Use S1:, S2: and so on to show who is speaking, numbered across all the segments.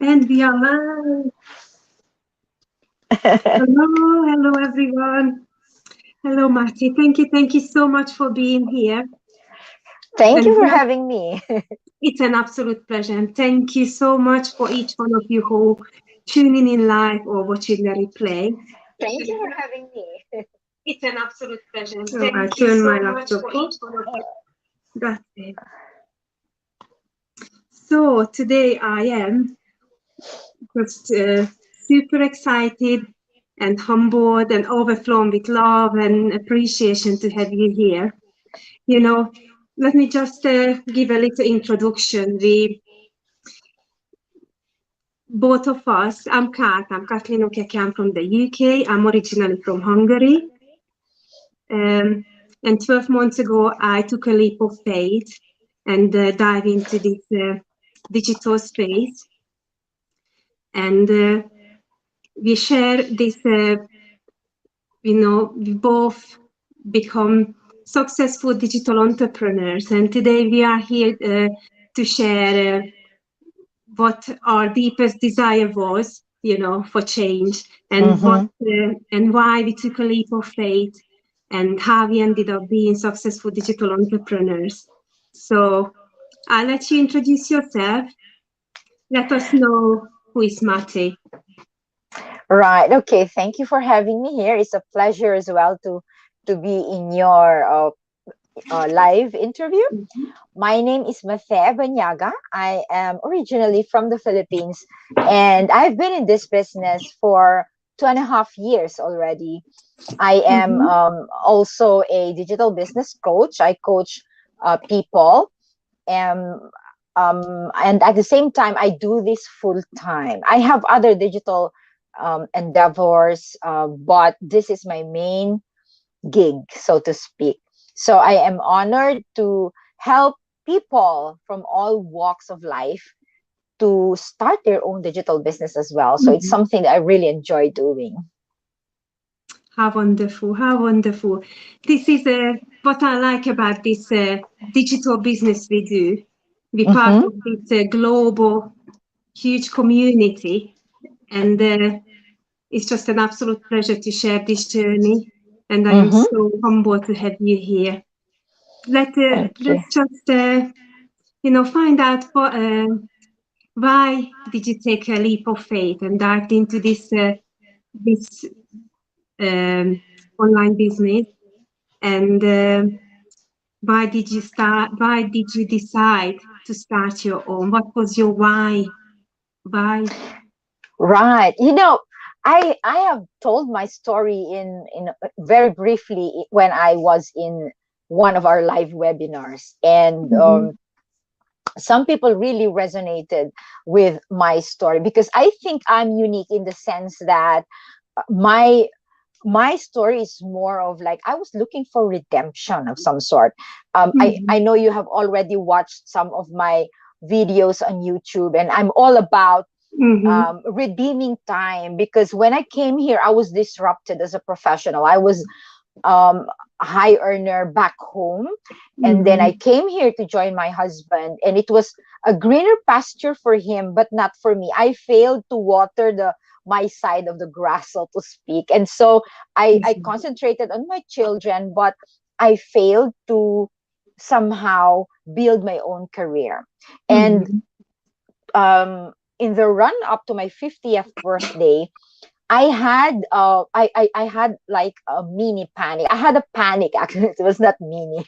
S1: And we are live. Hello everyone. Hello, Matty. Thank you so much for being here.
S2: Thank
S1: And
S2: you for having me.
S1: it's an absolute pleasure. And thank you so much for each one of you who tuning in live or watching the replay.
S2: Thank you for having me.
S1: It's an absolute pleasure. And so I turn my laptop off. That's it. So today I am just super excited and humbled and overflowing with love and appreciation to have you here. You know, let me just give a little introduction. We both of us, I'm Kat, I'm Kathleen Okeke, I'm from the UK. I'm originally from Hungary. And 12 months ago, I took a leap of faith and dive into this digital space. And we share this, we both become successful digital entrepreneurs. And today we are here to share what our deepest desire was, for change, and and why we took a leap of faith, and how we ended up being successful digital entrepreneurs. So I'll let you introduce yourself. Let us know who is Mate.
S2: Right. Okay. Thank you for having me here. It's a pleasure as well to be in your live interview.
S1: Mhm.
S2: My name is Mathe&Kat. I am originally from the Philippines, and I've been in this business for 2.5 years already. I am
S1: Mhm.
S2: also a digital business coach. I coach people, and and at the same time, I do this full time. I have other digital endeavors, but this is my main gig, so to speak. So I am honored to help people from all walks of life to start their own digital business as well. So it's
S1: Mhm.
S2: something that I really enjoy doing.
S1: How wonderful! How wonderful! This is what I like about this digital business we do. We're part
S2: Mm-hmm.
S1: of this global, huge community, and it's just an absolute pleasure to share this journey. And I am
S2: Mm-hmm.
S1: so humbled to have you here.
S2: Thank you.
S1: Let's just find out why did you take a leap of faith and dive into this um, online business, and why did you decide to start your own? What was your why?
S2: Right. I have told my story in very briefly when I was in one of our live webinars, and
S1: Mhm.
S2: some people really resonated with my story because I think I'm unique in the sense that my my story is more of like I was looking for redemption of some sort. I
S1: Mhm.
S2: know you have already watched some of my videos on YouTube, and I'm all about
S1: Mhm.
S2: redeeming time because when I came here, I was disrupted as a professional. I was a high earner back home. And then I
S1: Mhm.
S2: came here to join my husband, and it was a greener pasture for him, but not for me. I failed to water the my side of the grass, so to speak. And so I
S1: Mhm.
S2: concentrated on my children, but I failed to somehow build my own career. And
S1: Mhm.
S2: in the run up to my 50th birthday, I had like a mini panic. I had a panic actually. It was not mini.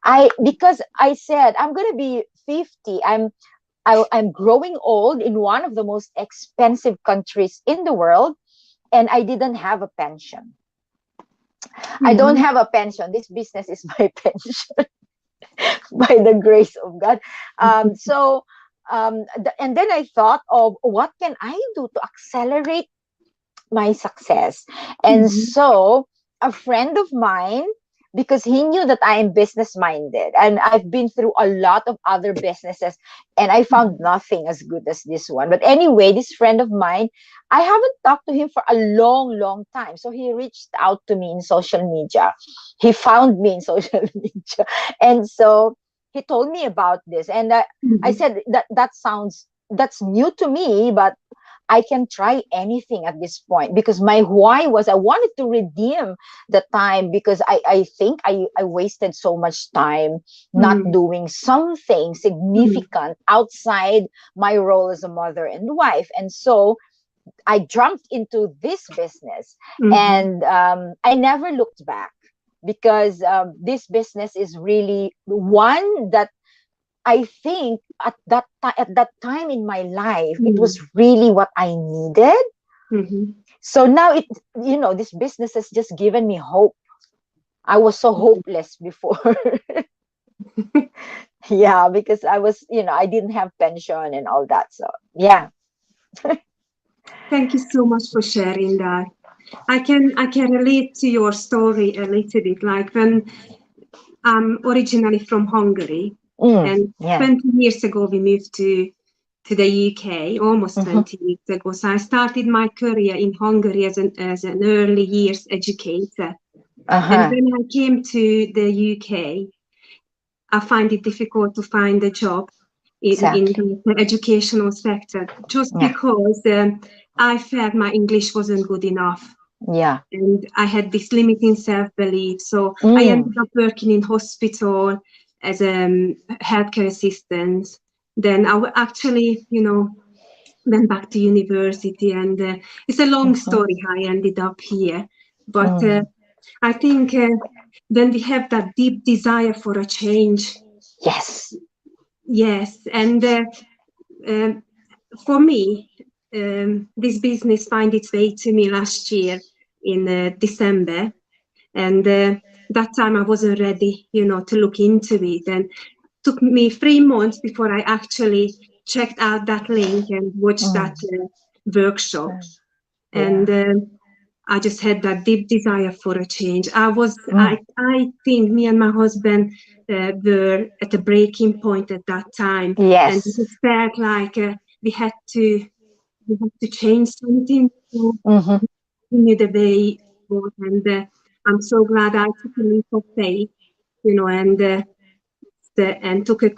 S2: I because I said I'm gonna be 50. I'm growing old in one of the most expensive countries in the world, and I didn't have a pension. I don't
S1: Mhm.
S2: have a pension. This business is my pension by the grace of God. So and then I thought of what can I do to accelerate my success. And
S1: Mhm.
S2: so a friend of mine, because he knew that I am business minded and I've been through a lot of other businesses and I found
S1: Mhm.
S2: nothing as good as this one. But anyway, this friend of mine, I haven't talked to him for a long, long time. So he reached out to me in social media. He found me in social media. And so he told me about this. And I
S1: Mhm.
S2: said that that sounds that's new to me, but I can try anything at this point, because my why was I wanted to redeem the time, because I think I wasted so much time not
S1: Mm,
S2: doing something
S1: mm,
S2: significant outside my role as a mother and wife. And so I jumped into this business,
S1: mhm,
S2: and I never looked back, because this business is really one that I think at that time in my life, it was
S1: mm,
S2: really what I needed.
S1: mhm.
S2: So now this business has just given me hope. I was so hopeless before. Yeah, because I didn't have pension and all that. So yeah.
S1: Thank you so much for sharing that. I can relate to your story a little bit. Like when I'm originally from Hungary, and
S2: Yeah.
S1: 20 years ago we moved to the UK, almost
S2: Hmm.
S1: 20 years ago. So I started my career in Hungary as an early years educator. And
S2: Uh-huh.
S1: when I came to the UK, I find it difficult to find a job in
S2: Exactly.
S1: the educational sector, just
S2: Yeah.
S1: because I felt my English wasn't good enough.
S2: Yeah.
S1: And I had this limiting self-belief. So I
S2: Mm.
S1: ended up working in hospital as a healthcare assistant. Then actually, went back to university, and it's a long
S2: Hmm.
S1: story how I ended up here. But
S2: Mm.
S1: I think when we have that deep desire for a change,
S2: Yes.
S1: yes, and um, for me, this business find its way to me last year in December, and that time I wasn't ready, to look into it, and took me 3 months before I actually checked out that link and watched
S2: Mm.
S1: that workshop.
S2: Yeah.
S1: And I just had that deep desire for a change.
S2: Mm.
S1: I think me and my husband were at a breaking point at that time, and it
S2: Yes.
S1: just felt like we had to we had to change something to
S2: Hmm.
S1: continue the way forward. And I'm so glad I took a leap of faith, and and took a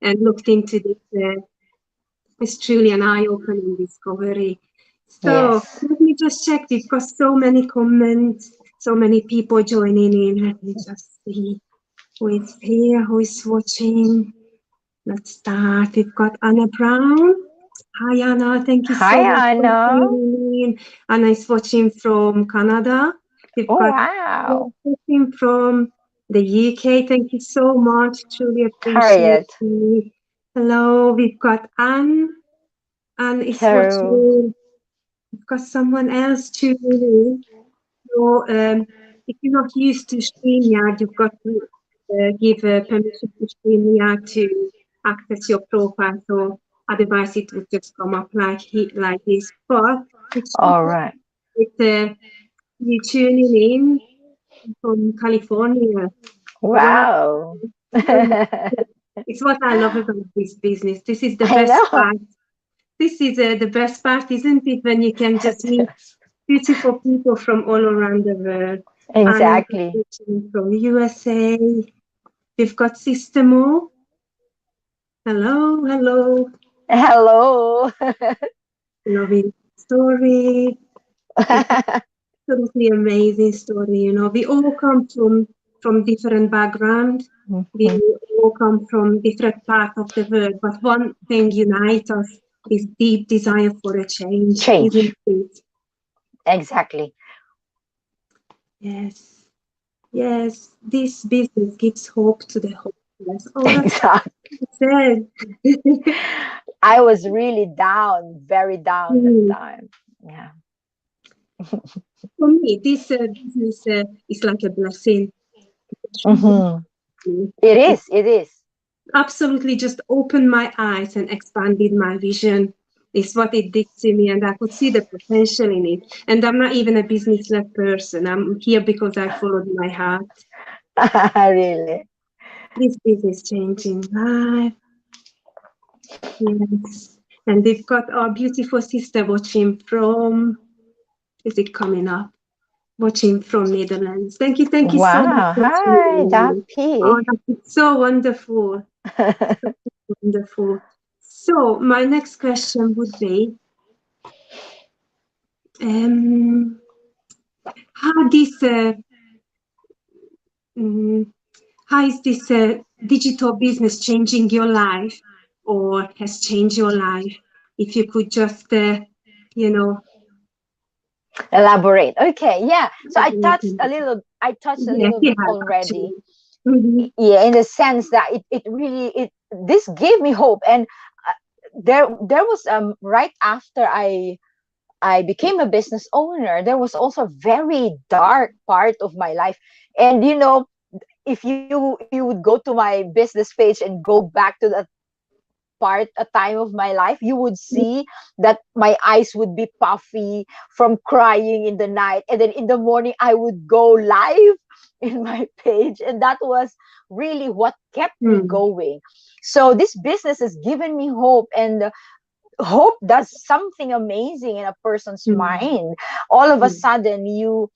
S1: and looked into this. It's truly an eye-opening discovery. So
S2: Yes.
S1: let me just check. We've got so many comments, so many people joining in. Let me just see who is here, who is watching. Let's start. We've got Anna Brown. Hi, Anna. Thank you
S2: Hi,
S1: so much for
S2: Anna.
S1: tuning in. Anna is watching from Canada. We've
S2: Oh,
S1: got
S2: wow.
S1: watching from the UK. Thank you so much. Truly appreciate
S2: Harriet.
S1: it. Hello. We've got Anne. Anne is
S2: Hello.
S1: watching. We've got someone else tuning in. So, if you're not used to StreamYard, you've got to give permission to StreamYard to access your profile. So otherwise, it would just come up like this. But it's
S2: All right.
S1: with you tuning in from California. Wow,
S2: Wow.
S1: it's what I love about this business. This is the
S2: I
S1: best
S2: know.
S1: part. This is the best part, isn't it? When you can just meet beautiful people from all around the world. Anna
S2: Exactly.
S1: from USA. We've got Sister Mo. Hello, hello.
S2: Hello.
S1: Loving story. It's absolutely amazing story. We all come from different background. We
S2: Mhm.
S1: all come from different parts of the world, but one thing unites us is deep desire for a change,
S2: Change.
S1: isn't it?
S2: Exactly.
S1: Yes. Yes, this business gives hope to the hopeless. Oh, that's
S2: Exactly.
S1: sad.
S2: I was really down, very down that
S1: Hmm.
S2: time. Yeah.
S1: For me, this business is like a blessing.
S2: Hmm. It
S1: It
S2: is. It is.
S1: absolutely just opened my eyes and expanded my vision. Is what it did to me, and I could see the potential in it. And I'm not even a business-led person. I'm here because I followed my heart.
S2: Really.
S1: This business changing life. Yes. And we've got our beautiful sister watching from, is it coming up? Watching from Netherlands. Thank you so much
S2: Wow.
S1: for
S2: Hi,
S1: tuning in. Oh,
S2: Dappy.
S1: that's so wonderful. Wonderful. So my next question would be, um, how this mm, how is this digital business changing your life, or has changed your life? If you could just, you know,
S2: Elaborate. Okay, yeah. So
S1: yes,
S2: I touched a little
S1: you
S2: bit
S1: have
S2: already.
S1: actually. Hmm.
S2: Yeah, in the sense that it really it this gave me hope. And there was right after I became a business owner, there was also a very dark part of my life. And if you would go to my business page and go back to that part a time of my life, you would see that my eyes would be puffy from crying in the night, and then in the morning I would go live in my page, and that was really what kept me
S1: Mm,
S2: going. So this business has given me hope, and hope does something amazing in a person's
S1: mm,
S2: mind. All of a
S1: mm,
S2: sudden you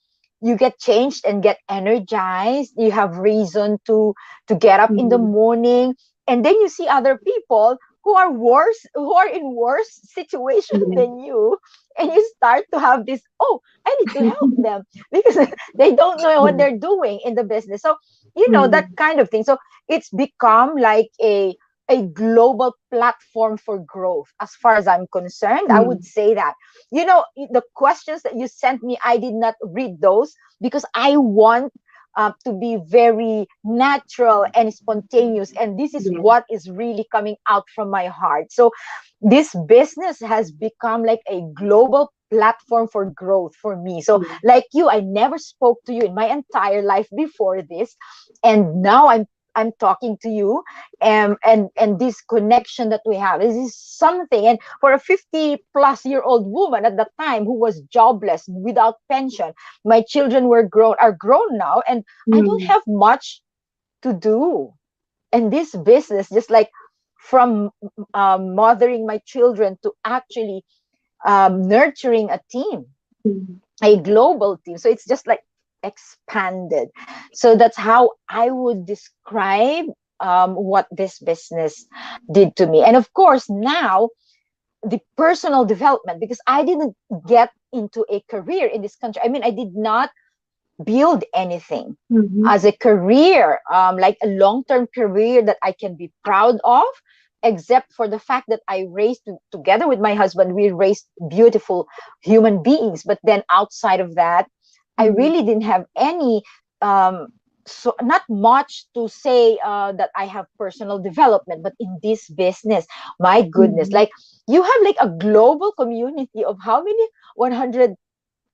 S2: get changed and get energized. You have reason to get up in the
S1: mm,
S2: morning, and then you see other people who are in worse situation
S1: yeah.
S2: than you, and you start to have this, oh, I need to help them because they don't know what
S1: Yeah.
S2: they're doing in the business. So that
S1: Mm,
S2: kind of thing. So it's become like a global platform for growth. As far as I'm concerned, I would
S1: mm,
S2: say that. The questions that you sent me, I did not read those because I want to be very natural and spontaneous. And this is
S1: yeah.
S2: what is really coming out from my heart. So this business has become like a global platform for growth for me. So,
S1: Yeah.
S2: like you, I never spoke to you in my entire life before this. And now I'm talking to you, and this connection that we have, this is something. And for a 50-plus-year-old woman at the time who was jobless without pension, my children are grown now, and I don't
S1: Mm,
S2: have much to do. And this business, just like from mothering my children to actually nurturing a team,
S1: mm,
S2: a global team. So it's just like expanded. So that's how I would describe what this business did to me. And of course, now the personal development, because I didn't get into a career in this country. I mean, I did not build anything
S1: mhm,
S2: as a career, like a long-term career that I can be proud of, except for the fact that I raised together with my husband, we raised beautiful human beings. But then outside of that, I
S1: mm,
S2: really didn't have any, so not much to say that I have personal development. But in this business, my goodness,
S1: mhm.
S2: like you have like a global community of how many? 100,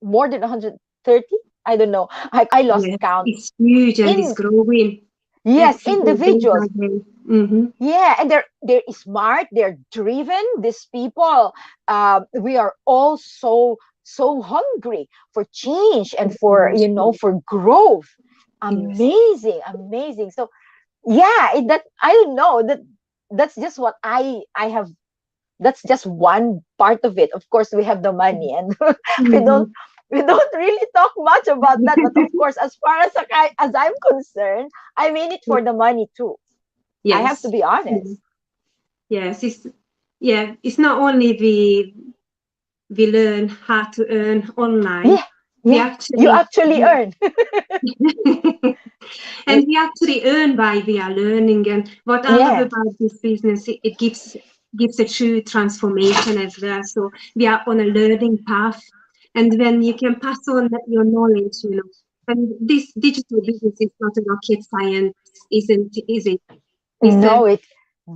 S2: more than 130, I don't know, I lost
S1: Yes,
S2: count.
S1: it's huge and it's
S2: In
S1: growing
S2: Yes,
S1: every day, day by
S2: individuals.
S1: day. Mm-hmm.
S2: Yeah, and they're smart, they're driven, these people. We are all so hungry for change and for for growth.
S1: Yes.
S2: Amazing, amazing. So yeah, that I don't know, that's just what I have. That's just one part of it. Of course, we have the money, and we don't
S1: Mm-hmm.
S2: we don't really talk much about that. But of course, as far as I'm concerned, I'm in it for the money too. I have to
S1: Yes.
S2: be
S1: Mm.
S2: honest.
S1: Yes. It's not only we learn how to earn online.
S2: Yeah,
S1: We
S2: yeah. You
S1: actually
S2: actually earn.
S1: and we actually earn while we are learning. And what I love
S2: Yeah.
S1: about this business, it gives a true transformation as well. So we are on a learning path, and when you can pass on your knowledge, and this digital business is not a rocket science, isn't is it? It's a
S2: No,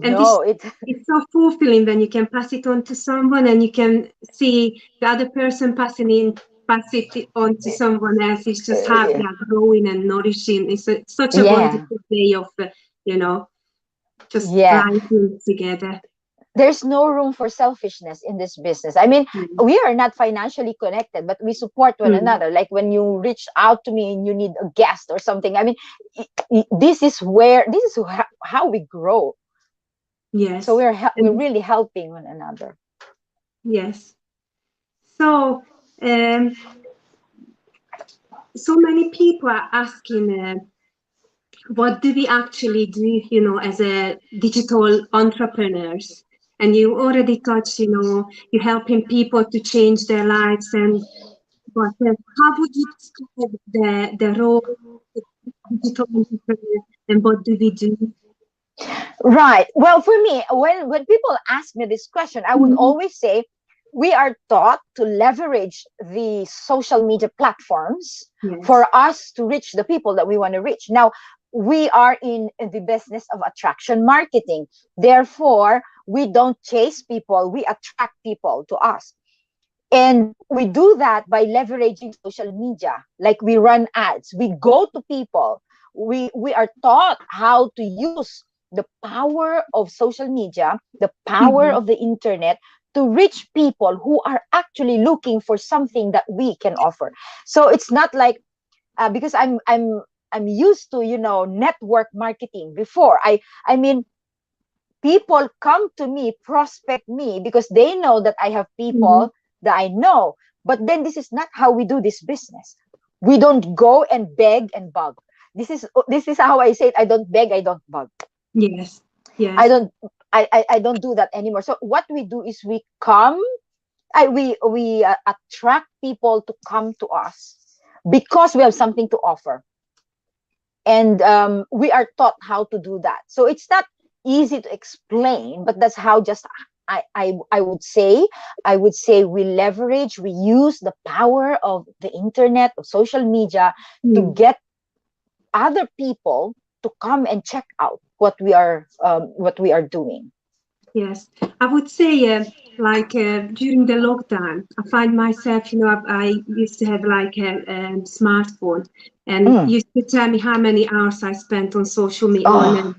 S1: and this
S2: no, it.
S1: it's so fulfilling when you can pass it on to someone and you can see the other person pass it on to someone else. It's just how they are growing and nourishing. Such a
S2: Yeah,
S1: wonderful way of you know just
S2: yeah.
S1: writing together.
S2: There's no room for selfishness in this business. I mean,
S1: Mm.
S2: we are not financially connected, but we support one
S1: Mm.
S2: another. Like when you reach out to me and you need a guest or something. I mean, this is how we grow. So
S1: Yes.
S2: we're
S1: And
S2: really helping one another.
S1: yes. So um, so many people are asking. What do we actually do, as a digital entrepreneurs? And you already touched, you're helping people to change their lives. And but how would you describe the role of digital entrepreneur, and what do we do?
S2: Right. Well, for me, when people ask me this question, I would
S1: Mhm.
S2: always say we are taught to leverage the social media platforms
S1: Yes.
S2: for us to reach the people that we want to reach. Now, we are in the business of attraction marketing. Therefore, we don't chase people, we attract people to us. And we do that by leveraging social media. Like we run ads, we go to people. We are taught how to use the power of social media, the power
S1: Mhm.
S2: of the internet to reach people who are actually looking for something that we can offer. So it's not like because I'm used to network marketing before. I mean people come to me, prospect me because they know that I have
S1: Mhm.
S2: people that I know. But then this is not how we do this business. We don't go and beg and bug. This is how I say it. I don't beg, I don't bug.
S1: Yes.
S2: I
S1: Yes.
S2: don't I don't do that anymore. So what we do is we come we attract people to come to us because we have something to offer, and we are taught how to do that. So it's not easy to explain, but that's how just I would say we leverage, we use the power of the internet, of social media, to
S1: Mm.
S2: get other people to come and check out what we are doing.
S1: Yes, I would say, like during the lockdown, I find myself, I used to have like a smartphone, and
S2: Mm.
S1: used to tell me how many hours I spent on social media
S2: Oh,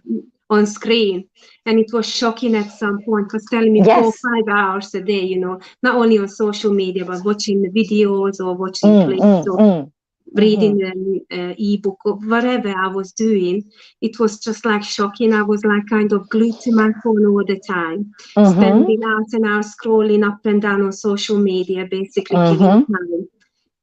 S1: on screen, and it was shocking at some point. It was telling me four,
S2: yes.
S1: 5 hours a day, not only on social media, but watching the videos or watching
S2: Mm,
S1: clips
S2: mm,
S1: or
S2: mm.
S1: reading
S2: Mm-hmm.
S1: an ebook or whatever I was doing. It was just like shocking. I was like kind of glued to my phone all the time,
S2: Mm-hmm.
S1: spending hours and hours scrolling up and down on social media, basically killing
S2: Mm-hmm.
S1: time.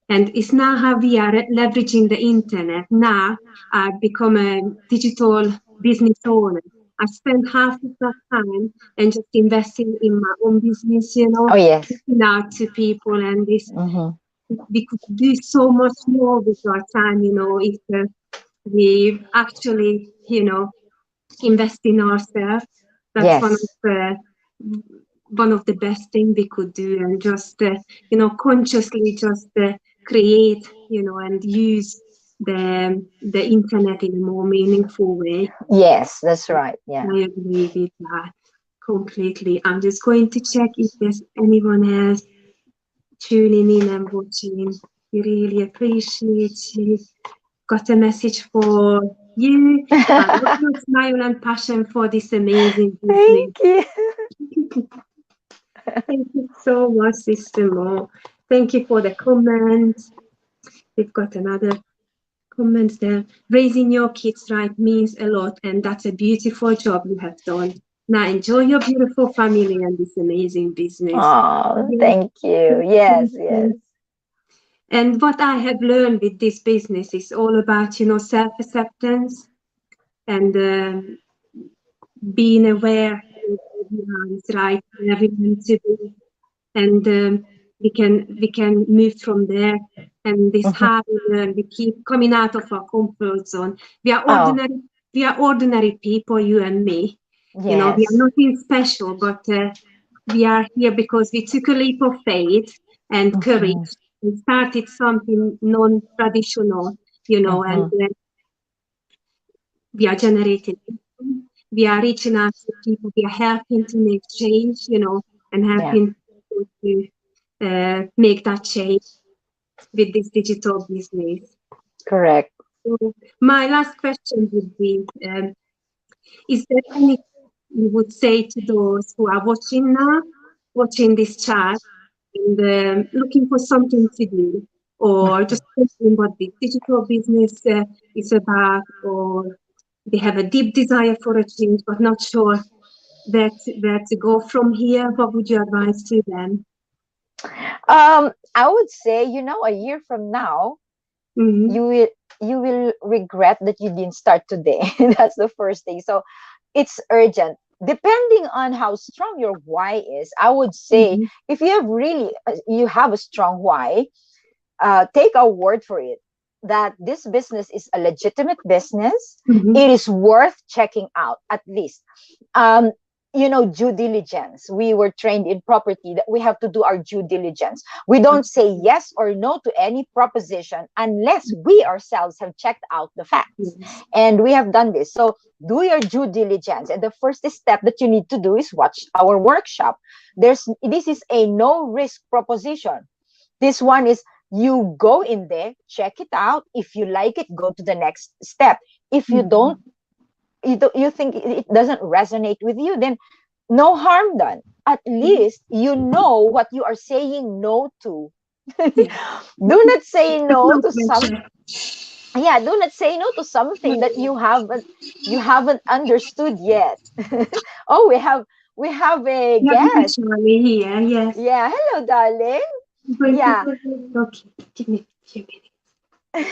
S1: And it's now how we are leveraging the internet. Now I've become a digital business owner. I spend half of that time and just investing in my own business,
S2: Oh, yes.
S1: reaching out to people, and this
S2: Mm-hmm.
S1: we could do so much more with our time, if we actually, invest in ourselves. That's
S2: Yes.
S1: one of the best things we could do, and just, consciously just create, and use the internet in a more meaningful way.
S2: Yes, that's right. Yeah.
S1: I agree with that completely. I'm just going to check if there's anyone else tuning in and watching. We really appreciate you. Got a message for you. I love your smile and passion for this amazing business.
S2: Thank you.
S1: Thank you so much, Sister Mo. Thank you for the comments. We've got another comment there. Raising your kids right means a lot, and that's a beautiful job you have done. Now enjoy your beautiful family and this amazing business.
S2: Oh,
S1: Yes,
S2: thank you.
S1: thank
S2: Yes, yes.
S1: you. And what I have learned with this business is all about, self-acceptance and being aware that everyone is right where we meant to be, and we can move from there. And this
S2: Mhm.
S1: how we learn. We keep coming out of our comfort zone. We are
S2: Oh,
S1: ordinary. We are ordinary people, you and me. We are
S2: yes.
S1: nothing special, but we are here because we took a leap of faith and
S2: Hmm.
S1: courage and started something non-traditional, and
S2: Hmm.
S1: we are generating income. We are reaching out to people. We are helping to make change, and
S2: Yeah,
S1: helping people to make that change with this digital business.
S2: correct.
S1: So my last question would be, is there anything you would say to those who are watching now, watching this chat, and looking for something to do, or just thinking what the digital business is about, or they have a deep desire for a change but not sure where to go from here? What would you advise to them?
S2: I would say, a year from now,
S1: Mm-hmm.
S2: you will you will regret that you didn't start today. That's the first thing. So it's urgent. depending on how strong your why is, I would say,
S1: Mhm.
S2: if you have really you have a strong why, take our word for it that this business is a legitimate business.
S1: Mhm.
S2: It is worth checking out at least. Um, due diligence. We were trained in property that we have to do our due diligence. We don't say
S1: Absolutely.
S2: yes or no to any proposition unless we ourselves have checked out the facts.
S1: Yes.
S2: And we have done this. So do your due diligence. And the first step that you need to do is watch our workshop. This is a no risk proposition. This one is you go in there, check it out. If you like it, go to the next step. If you don't,
S1: Mhm.
S2: you think it doesn't resonate with you, then no harm done. At
S1: Mhm.
S2: least you know what you are saying no to.
S1: Yeah.
S2: Do not say
S1: There's
S2: no
S1: no
S2: to some
S1: pressure.
S2: yeah, do not say no to something that you haven't understood yet. Oh, we have a
S1: Yeah, baby
S2: guest.
S1: Charlie here. Yes.
S2: Yeah, hello darling.
S1: I'm going to.
S2: Yeah.
S1: Okay. Give me a few minutes.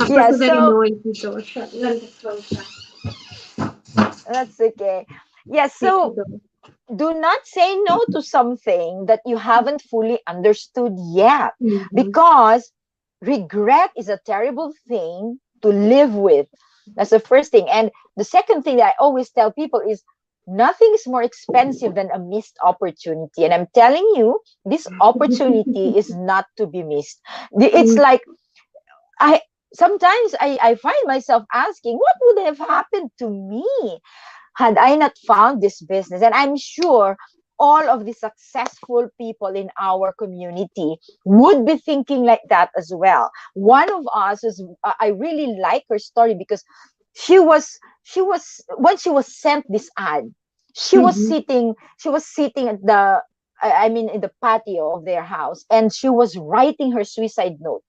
S1: I've got
S2: Yeah,
S1: a very
S2: so
S1: noisy door. So let me close that.
S2: that's okay. Yeah,
S1: Take the
S2: so
S1: door.
S2: do not say no to something that you haven't fully understood yet,
S1: Mhm.
S2: because regret is a terrible thing to live with. That's the first thing. And the second thing that I always tell people is nothing is more expensive than a missed opportunity. And I'm telling you, this opportunity is not to be missed. It's
S1: Mm.
S2: like I sometimes I find myself asking, what would have happened to me had I not found this business? And I'm sure all of the successful people in our community would be thinking like that as well. One of us is, I really like her story because when she was sent this ad,
S1: Mhm.
S2: she was sitting at the, I mean, in the patio of their house, and she was writing her suicide note.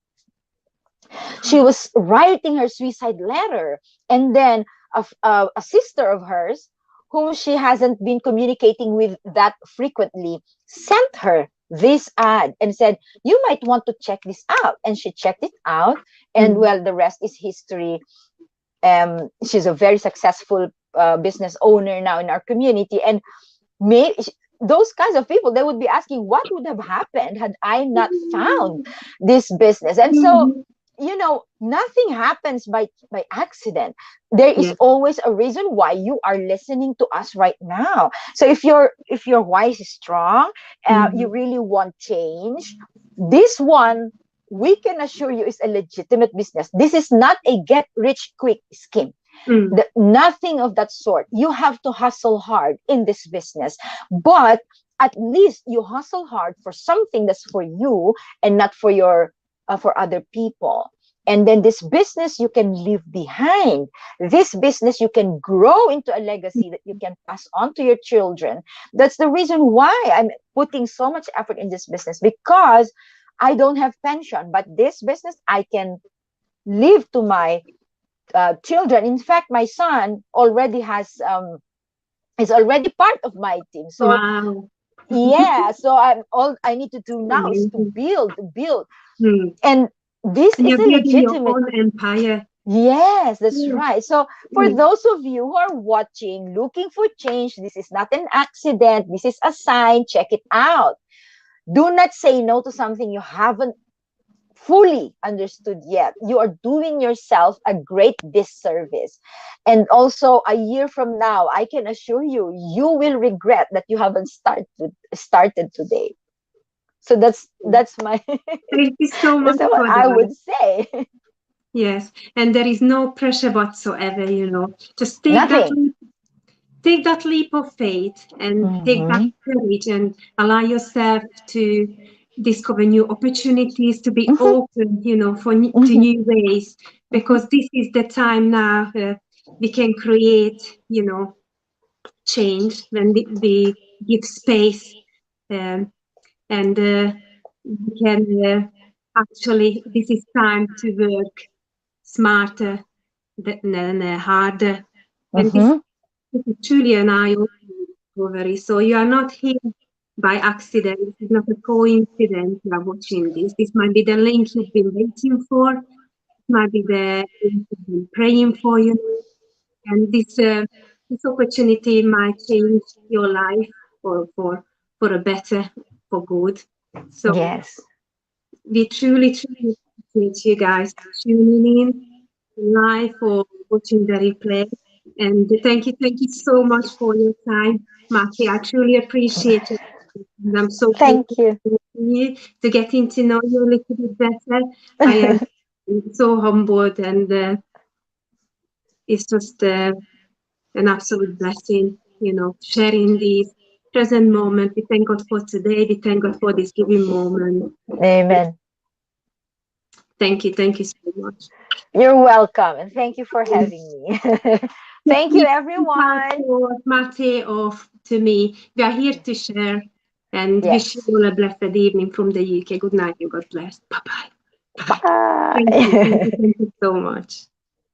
S2: She was writing her suicide letter, and then a sister of hers whom she hasn't been communicating with that frequently sent her this ad and said, you might want to check this out. And she checked it out, and
S1: Mhm.
S2: well, the rest is history. She's a very successful business owner now in our community. And may those kinds of people, they would be asking, what would have happened had I not found this business? And so,
S1: Mhm.
S2: nothing happens by accident. There is
S1: Yes.
S2: always a reason why you are listening to us right now. So if your why is strong, you
S1: Mhm.
S2: really want change, this one, we can assure you, is a legitimate business. This is not a get rich quick scheme.
S1: Mm.
S2: Nothing of that sort. You have to hustle hard in this business, but at least you hustle hard for something that's for you and not for other people. And then this business you can leave behind. This business you can grow into a legacy that you can pass on to your children. That's the reason why I'm putting so much effort in this business, because I don't have pension, but this business I can leave to my children. In fact, my son already has is already part of my team. So
S1: Wow.
S2: yeah, so all I need to do now is to
S1: Amazing.
S2: build,
S1: Mm.
S2: and this
S1: And
S2: is
S1: you're
S2: a
S1: building your
S2: legitimate.
S1: own empire.
S2: Yes, that's
S1: Yeah.
S2: right. So for
S1: Mm.
S2: those of you who are watching, looking for change, this is not an accident. This is a sign. Check it out. Do not say no to something you haven't fully understood yet. You are doing yourself a great disservice. And also, a year from now, I can assure you, you will regret that you haven't started today. So that's my
S1: Thank you so
S2: that's
S1: much
S2: what
S1: for
S2: I
S1: that.
S2: would say.
S1: Yes. And there is no pressure whatsoever, Just
S2: Nothing.
S1: take that leap of faith and take that
S2: Mm-hmm.
S1: courage and allow yourself to discover new opportunities, to be
S2: Mm-hmm.
S1: open, to
S2: Mm-hmm.
S1: new ways,
S2: Mm-hmm.
S1: because this is the time now we can create, change when we give space, um, and we can actually, this is time to work smarter than harder. And
S2: Mm-hmm.
S1: this is truly an eye-opening discovery. So you are not here by accident. This is not a coincidence you are watching this. This might be the link you've been waiting for. It might be the link you've been praying for, And this this opportunity might change your life for a better, for good. So
S2: Yes.
S1: we truly appreciate you guys tuning in live or watching the replay. And thank you so much for your time, Maki. I truly appreciate it. And I'm so
S2: Thank
S1: grateful
S2: you.
S1: for you to getting to know you a little bit better. I am so humbled, and it's just an absolute blessing, sharing these present moment. We thank God for today. We thank God for this giving moment.
S2: Amen.
S1: Thank you so much.
S2: You're welcome, and thank you for having me. Thank you,
S1: Speak
S2: everyone.
S1: for Mate or to me. We are here to share and wish you
S2: Yes.
S1: all a blessed evening from the UK. Good night and God bless. Bye bye. Bye. Thank
S2: Bye.
S1: you so much.